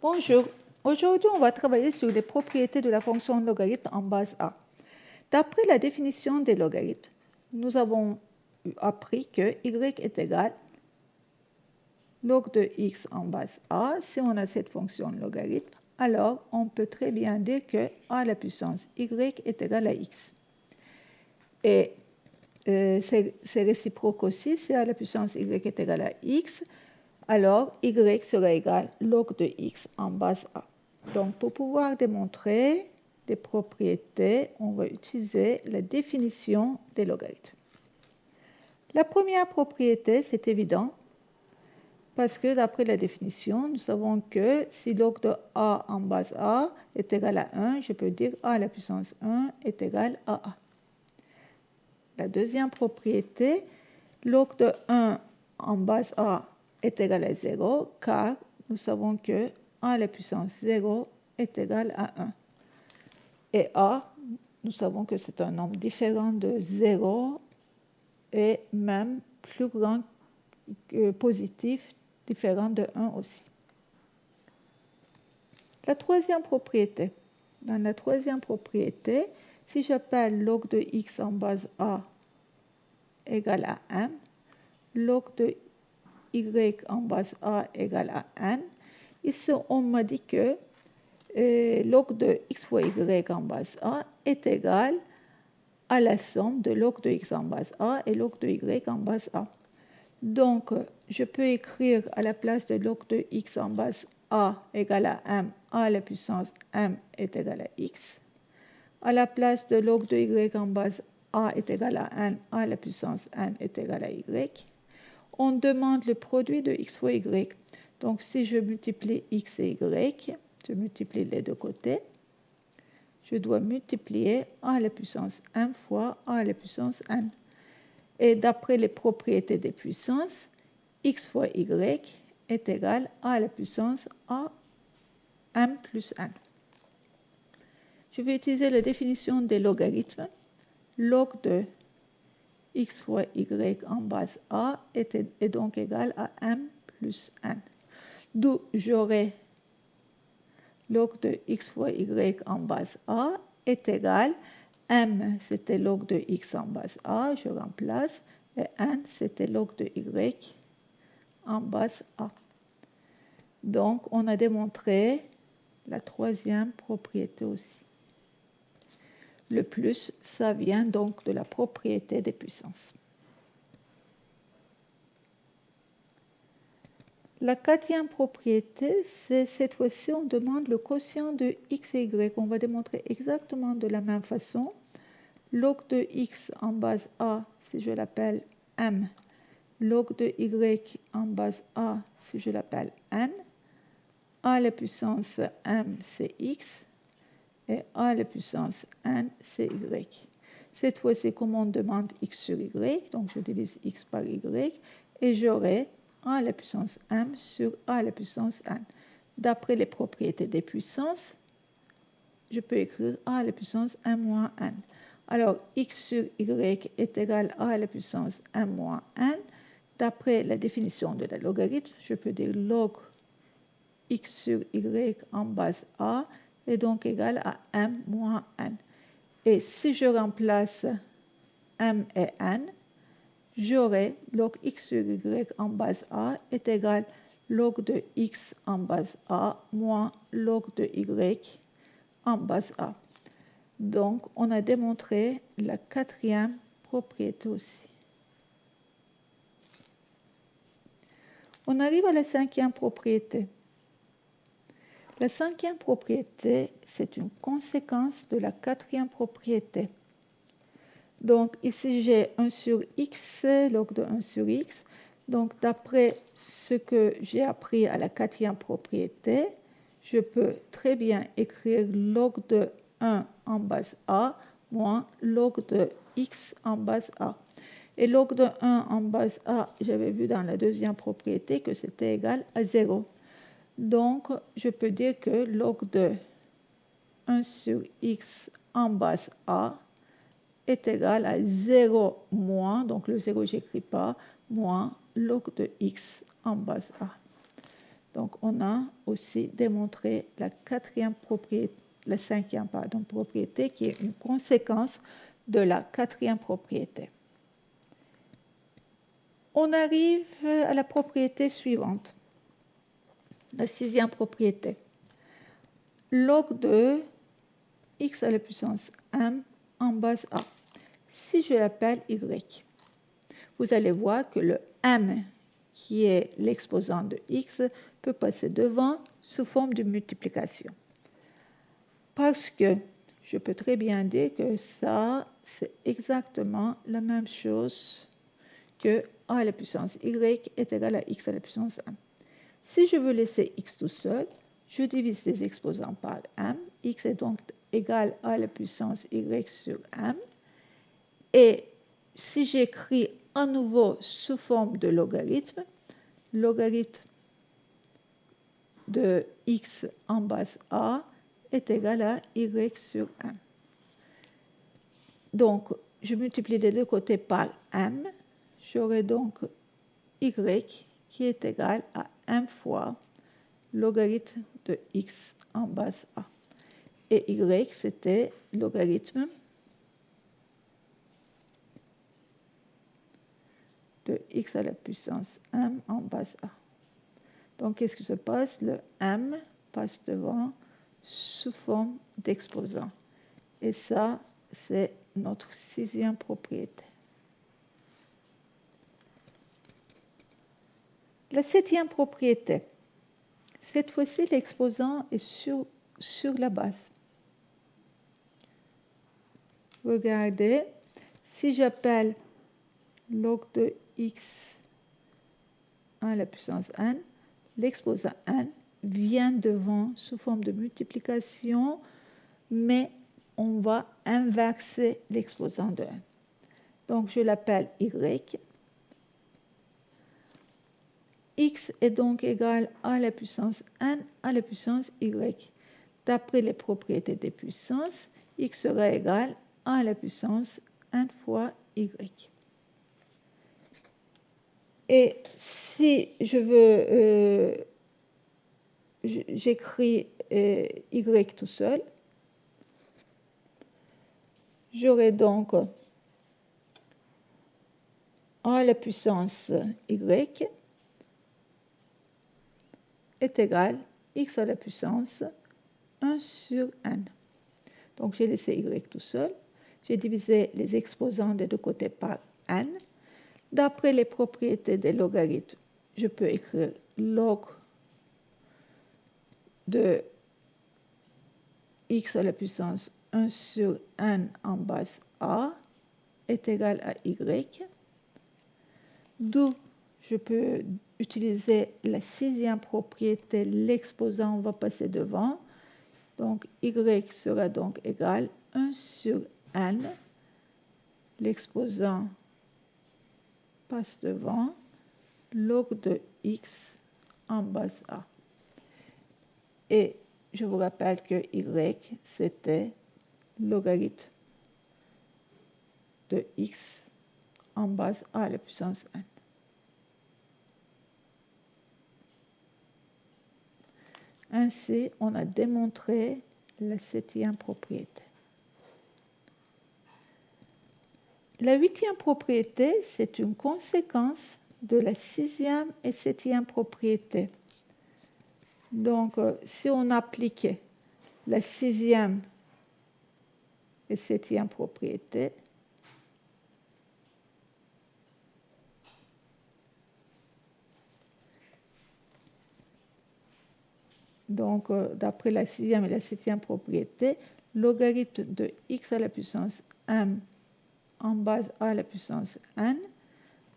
Bonjour, aujourd'hui on va travailler sur les propriétés de la fonction logarithme en base A. D'après la définition des logarithmes, nous avons appris que y est égal log de x en base A. Si on a cette fonction logarithme, alors on peut très bien dire que a à la puissance y est égal à x. Et c'est réciproque aussi, si a à la puissance y est égal à x, alors y sera égal log de x en base A. Donc, pour pouvoir démontrer les propriétés, on va utiliser la définition des logarithmes. La première propriété, c'est évident, parce que d'après la définition, nous savons que si log de A en base A est égal à 1, je peux dire A à la puissance 1 est égal à A. La deuxième propriété, log de 1 en base A est égal à 0, car nous savons que A à la puissance 0 est égal à 1. Et A, nous savons que c'est un nombre différent de 0 et même plus grand que positif, différent de 1 aussi. La troisième propriété. Dans la troisième propriété, si j'appelle log de x en base A égale à m, log de y en base A égale à n, ici on m'a dit que log de x fois y en base A est égal à la somme de log de x en base A et log de y en base A. Donc, je peux écrire à la place de log de x en base A égale à m, a à la puissance m est égal à x. À la place de log de y en base A est égal à n, a à la puissance n est égal à y. On demande le produit de x fois y. Donc, si je multiplie x et y, je multiplie les deux côtés, je dois multiplier a à la puissance m fois a à la puissance n. Et d'après les propriétés des puissances, x fois y est égal à la puissance a m plus n. Je vais utiliser la définition des logarithmes. Log de x fois y en base a est donc égal à m plus n. D'où j'aurai log de x fois y en base a est égal, m c'était log de x en base a, je remplace, et n c'était log de y en base a. Donc on a démontré la troisième propriété aussi. Le plus, ça vient donc de la propriété des puissances. La quatrième propriété, c'est cette fois-ci, on demande le quotient de x et y. On va démontrer exactement de la même façon. Log de x en base A, si je l'appelle m, log de y en base A, si je l'appelle n, a à la puissance m, c'est x, et a à la puissance n, c'est y. Cette fois-ci, comme on demande x sur y, donc je divise x par y, et j'aurai a à la puissance m sur a à la puissance n. D'après les propriétés des puissances, je peux écrire a à la puissance m moins n. Alors, x sur y est égal à la puissance m moins n. D'après la définition de la logarithme, je peux dire log x sur y en base a est donc égal à m moins n. Et si je remplace m et n, j'aurai log x sur y en base a est égal log de x en base a moins log de y en base a. Donc, on a démontré la quatrième propriété aussi. On arrive à la cinquième propriété. La cinquième propriété, c'est une conséquence de la quatrième propriété. Donc, ici, j'ai 1 sur x, log de 1 sur x. Donc, d'après ce que j'ai appris à la quatrième propriété, je peux très bien écrire log de 1 en base a moins log de x en base a. Et log de 1 en base a, j'avais vu dans la deuxième propriété que c'était égal à 0. Donc, je peux dire que log de 1 sur x en base a est égal à 0 moins, donc le 0 je n'écris pas, moins log de x en base a. Donc, on a aussi démontré la cinquième propriété qui est une conséquence de la quatrième propriété. On arrive à la propriété suivante, la sixième propriété. Log de x à la puissance m en base a. Si je l'appelle y, vous allez voir que le m, qui est l'exposant de x, peut passer devant sous forme de multiplication. Parce que je peux très bien dire que ça, c'est exactement la même chose que a à la puissance y est égal à x à la puissance m. Si je veux laisser x tout seul, je divise les exposants par m. X est donc égal à la puissance y sur m. Et si j'écris à nouveau sous forme de logarithme de x en base a est égal à y sur m. Donc, je multiplie les deux côtés par m. J'aurai donc y qui est égal à m fois logarithme de x en base a. Et y, c'était logarithme de x à la puissance m en base a. Donc, qu'est-ce qui se passe? Le m passe devant sous forme d'exposant. Et ça, c'est notre sixième propriété. La septième propriété. Cette fois-ci, l'exposant est sur la base. Regardez, si j'appelle log de x à la puissance n, l'exposant n vient devant sous forme de multiplication, mais on va inverser l'exposant de n. Donc, je l'appelle y. X est donc égal à la puissance n à la puissance y. D'après les propriétés des puissances, x sera égal à la puissance n fois y. Et si je veux, j'écris y tout seul, j'aurai donc a la puissance y est égal à x à la puissance 1 sur n. Donc, j'ai laissé y tout seul. J'ai divisé les exposants des deux côtés par n. D'après les propriétés des logarithmes, je peux écrire log de x à la puissance 1 sur n en base a est égal à y. D'où je peux utiliser la sixième propriété, l'exposant va passer devant. Donc, y sera donc égal à 1 sur n. L'exposant passe devant log de x en base a. Et je vous rappelle que y, c'était logarithme de x en base a à la puissance n. Ainsi, on a démontré la septième propriété. La huitième propriété, c'est une conséquence de la sixième et septième propriété. Donc, si on appliquait la sixième et septième propriété, donc d'après la sixième et la septième propriété, logarithme de x à la puissance m en base a à la puissance n,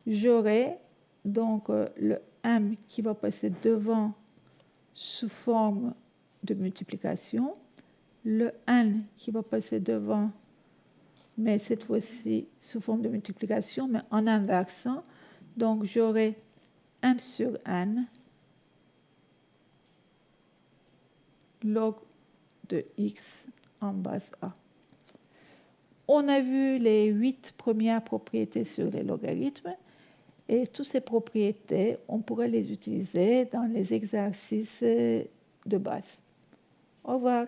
j'aurai donc le m qui va passer devant sous forme de multiplication, le n qui va passer devant, mais cette fois-ci sous forme de multiplication, mais en inversant. Donc, j'aurai m sur n log de x en base a. On a vu les 8 premières propriétés sur les logarithmes. Et toutes ces propriétés, on pourrait les utiliser dans les exercices de base. Au revoir.